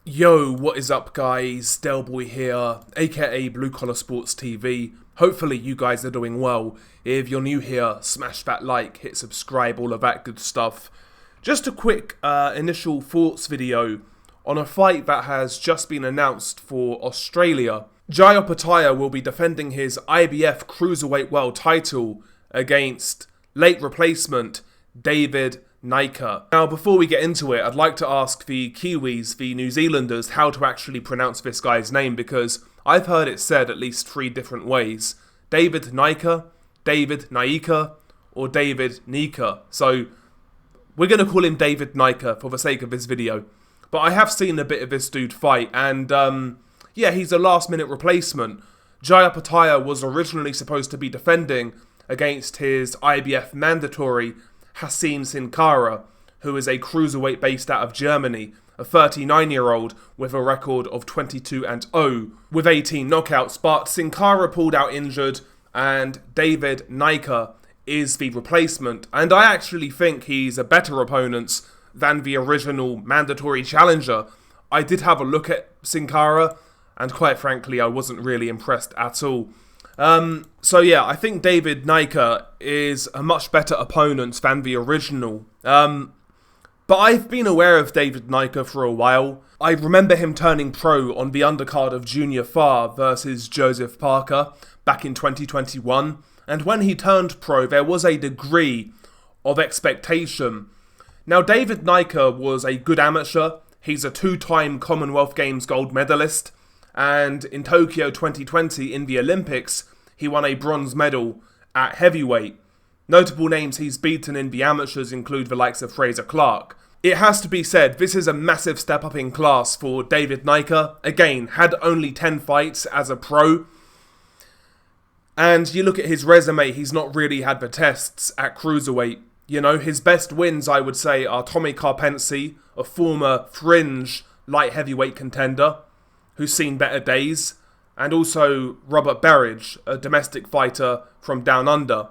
Yo, what is up guys? Delboy here, aka Blue Collar Sports TV. Hopefully you guys are doing well. If you're new here, smash that like, hit subscribe, all of that good stuff. Just a quick initial thoughts video on a fight that has just been announced for Australia. Opetaia will be defending his IBF Cruiserweight World title against late replacement David Nyika. Now, before we get into it, I'd like to ask the Kiwis, the New Zealanders, how to actually pronounce this guy's name, because I've heard it said at least 3 different ways. David Nyika, David Nyika, or David Nyika. So, we're going to call him David Nyika for the sake of this video. But I have seen a bit of this dude fight, and yeah, he's a last-minute replacement. Opetaia was originally supposed to be defending against his IBF mandatory Hassan Sin Cara, who is a cruiserweight based out of Germany, a 39-year-old with a record of 22-0 with 18 knockouts, but Sin Cara pulled out injured and David Nyika is the replacement, and I actually think he's a better opponent than the original mandatory challenger. I did have a look at Sin Cara, and quite frankly I wasn't really impressed at all. So yeah, I think David Nyika is a much better opponent than the original. But I've been aware of David Nyika for a while. I remember him turning pro on the undercard of Junior Farr versus Joseph Parker back in 2021. And when he turned pro, there was a degree of expectation. Now, David Nyika was a good amateur. He's a 2-time Commonwealth Games gold medalist. And in Tokyo 2020 in the Olympics, he won a bronze medal at heavyweight. Notable names he's beaten in the amateurs include the likes of Fraser Clark. It has to be said, this is a massive step up in class for David Nyika. Again, had only 10 fights as a pro. And you look at his resume, he's not really had the tests at cruiserweight. You know, his best wins, I would say, are Tommy Karpency, a former fringe light heavyweight contender who's seen better days, and also Robert Berridge, a domestic fighter from Down Under.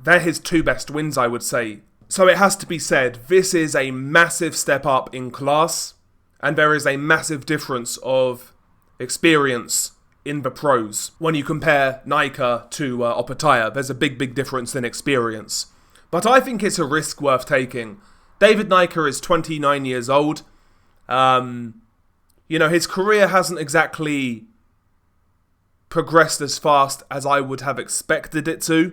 They're his 2 best wins, I would say. So it has to be said, this is a massive step up in class, and there is a massive difference of experience in the pros. When you compare Nyika to Opetaia, there's a big difference in experience. But I think it's a risk worth taking. David Nyika is 29 years old. You know, his career hasn't exactly progressed as fast as I would have expected it to.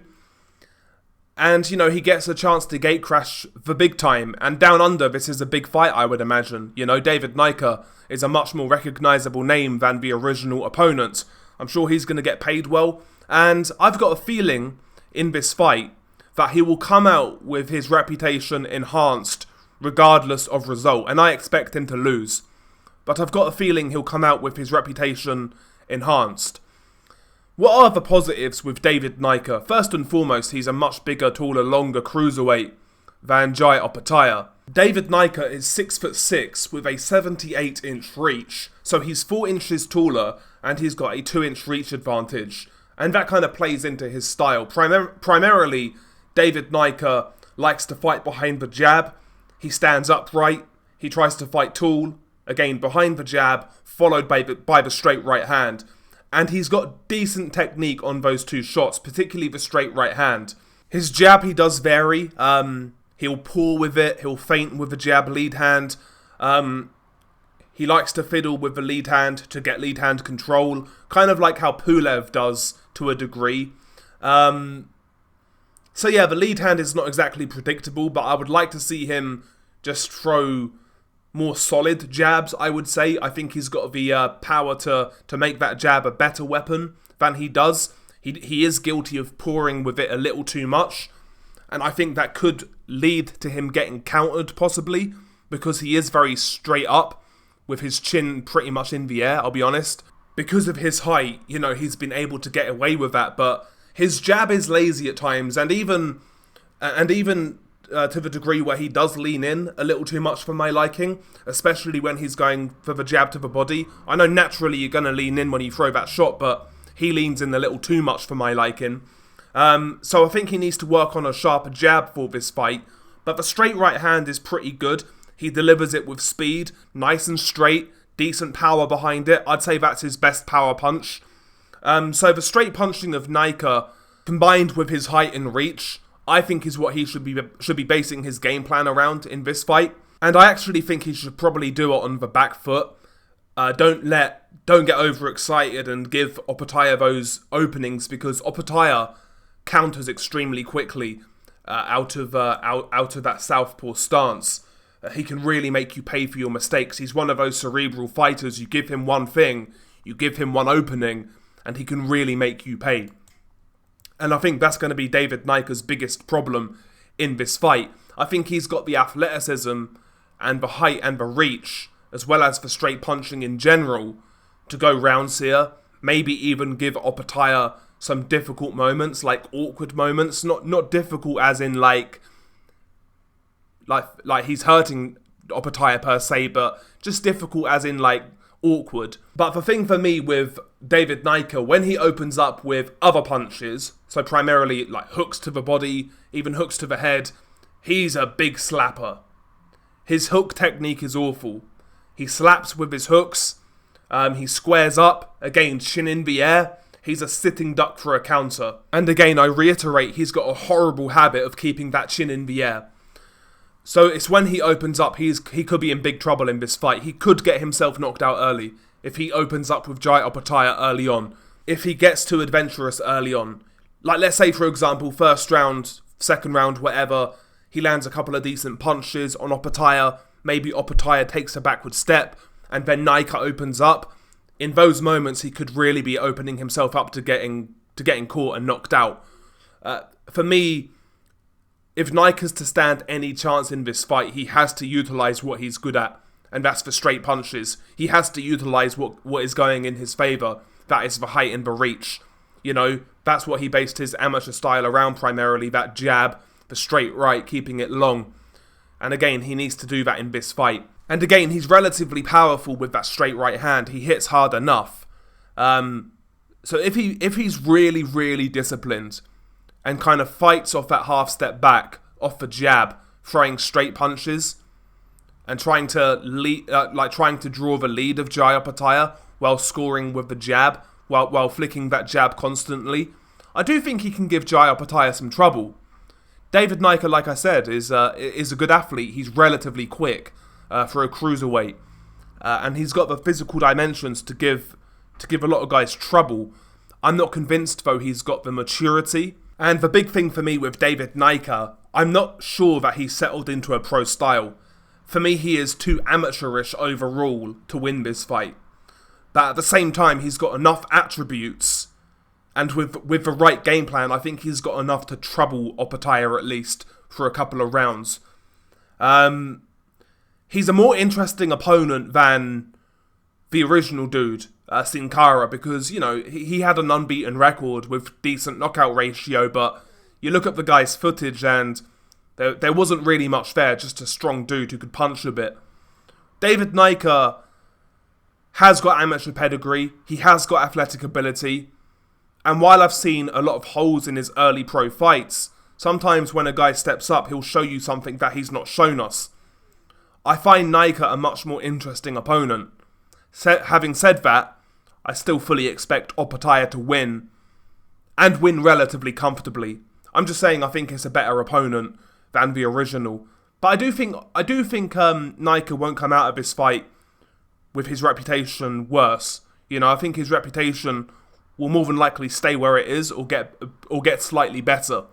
And, you know, he gets a chance to gate crash the big time. And Down Under, this is a big fight, I would imagine. You know, David Nyika is a much more recognisable name than the original opponent. I'm sure he's going to get paid well. And I've got a feeling in this fight that he will come out with his reputation enhanced regardless of result. And I expect him to lose. But I've got a feeling he'll come out with his reputation enhanced. What are the positives with David Nyika? First and foremost, he's a much bigger, taller, longer cruiserweight than Opetaia. David Nyika is 6'6" with a 78-inch reach, so he's 4 inches taller and he's got a 2-inch reach advantage. And that kind of plays into his style. Primarily, David Nyika likes to fight behind the jab. He stands upright, he tries to fight tall, again, behind the jab, followed by the straight right hand. And he's got decent technique on those 2 shots, particularly the straight right hand. His jab, he does vary. He'll pull with it, he'll feint with the jab lead hand. He likes to fiddle with the lead hand to get lead hand control, kind of like how Pulev does to a degree. So yeah, the lead hand is not exactly predictable, but I would like to see him just throw more solid jabs, I would say. I think he's got the power to make that jab a better weapon than he does. He is guilty of pouring with it a little too much, and I think that could lead to him getting countered, possibly, because he is very straight up, with his chin pretty much in the air, I'll be honest. Because of his height, you know, he's been able to get away with that, but his jab is lazy at times, and even to the degree where he does lean in a little too much for my liking, especially when he's going for the jab to the body. I know naturally you're going to lean in when you throw that shot, but he leans in a little too much for my liking. So I think he needs to work on a sharper jab for this fight, but the straight right hand is pretty good. He delivers it with speed, nice and straight, decent power behind it. I'd say that's his best power punch. So the straight punching of Nyika, combined with his height and reach, I think is what he should be basing his game plan around in this fight. And I actually think he should probably do it on the back foot. Don't get overexcited and give Opetaia those openings, because Opetaia counters extremely quickly out of that southpaw stance. He can really make you pay for your mistakes. He's one of those cerebral fighters. You give him one thing, you give him one opening, and he can really make you pay. And I think that's going to be David Nyika's biggest problem in this fight. I think he's got the athleticism and the height and the reach, as well as the straight punching in general, to go rounds here. Maybe even give Opetaia some difficult moments, like awkward moments. Not difficult as in like he's hurting Opetaia per se, but just difficult as in like awkward. But the thing for me with David Nyika, when he opens up with other punches, so primarily like hooks to the body, even hooks to the head, he's a big slapper. His hook technique is awful. He slaps with his hooks, he squares up, again chin in the air, he's a sitting duck for a counter. And again, I reiterate, he's got a horrible habit of keeping that chin in the air. So it's when he opens up, he could be in big trouble in this fight. He could get himself knocked out early if he opens up with Jai Opetaia early on. If he gets too adventurous early on. Like, let's say, for example, first round, second round, whatever, he lands a couple of decent punches on Opetaia. Maybe Opetaia takes a backward step, and then Nyika opens up. In those moments, he could really be opening himself up to getting caught and knocked out. For me, if Nyika's to stand any chance in this fight, he has to utilise what he's good at, and that's the straight punches. He has to utilise what is going in his favour. That is the height and the reach. You know, that's what he based his amateur style around primarily, that jab, the straight right, keeping it long. And again, he needs to do that in this fight. And again, he's relatively powerful with that straight right hand. He hits hard enough. So if he's really, really disciplined and kind of fights off that half step back, off the jab, throwing straight punches, and trying to draw the lead of Jai Opetaia while scoring with the jab, while flicking that jab constantly, I do think he can give Jai Opetaia some trouble. David Nyika, like I said, is a good athlete. He's relatively quick for a cruiserweight, and he's got the physical dimensions to give a lot of guys trouble. I'm not convinced, though, he's got the maturity. And the big thing for me with David Nyika, I'm not sure that he's settled into a pro style. For me, he is too amateurish overall to win this fight. But at the same time, he's got enough attributes, and with the right game plan, I think he's got enough to trouble Opetaia at least for a couple of rounds. He's a more interesting opponent than the original dude, Sin Cara, because, you know, he had an unbeaten record with decent knockout ratio, but you look at the guy's footage and there wasn't really much there, just a strong dude who could punch a bit. David Nyika has got amateur pedigree, he has got athletic ability, and while I've seen a lot of holes in his early pro fights, sometimes when a guy steps up, he'll show you something that he's not shown us. I find Nyika a much more interesting opponent. Having said that, I still fully expect Opetaia to win, and win relatively comfortably. I'm just saying I think it's a better opponent than the original. But I do think Nyika won't come out of this fight with his reputation worse. You know, I think his reputation will more than likely stay where it is or get slightly better.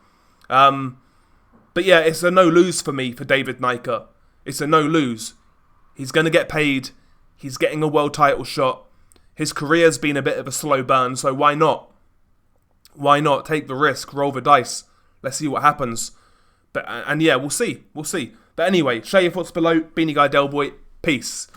But yeah, it's a no-lose for me for David Nyika. It's a no-lose. He's going to get paid. He's getting a world title shot. His career's been a bit of a slow burn, so why not? Why not take the risk, roll the dice? Let's see what happens. And yeah, we'll see. But anyway, share your thoughts below. Beanie Guy Delboy, peace.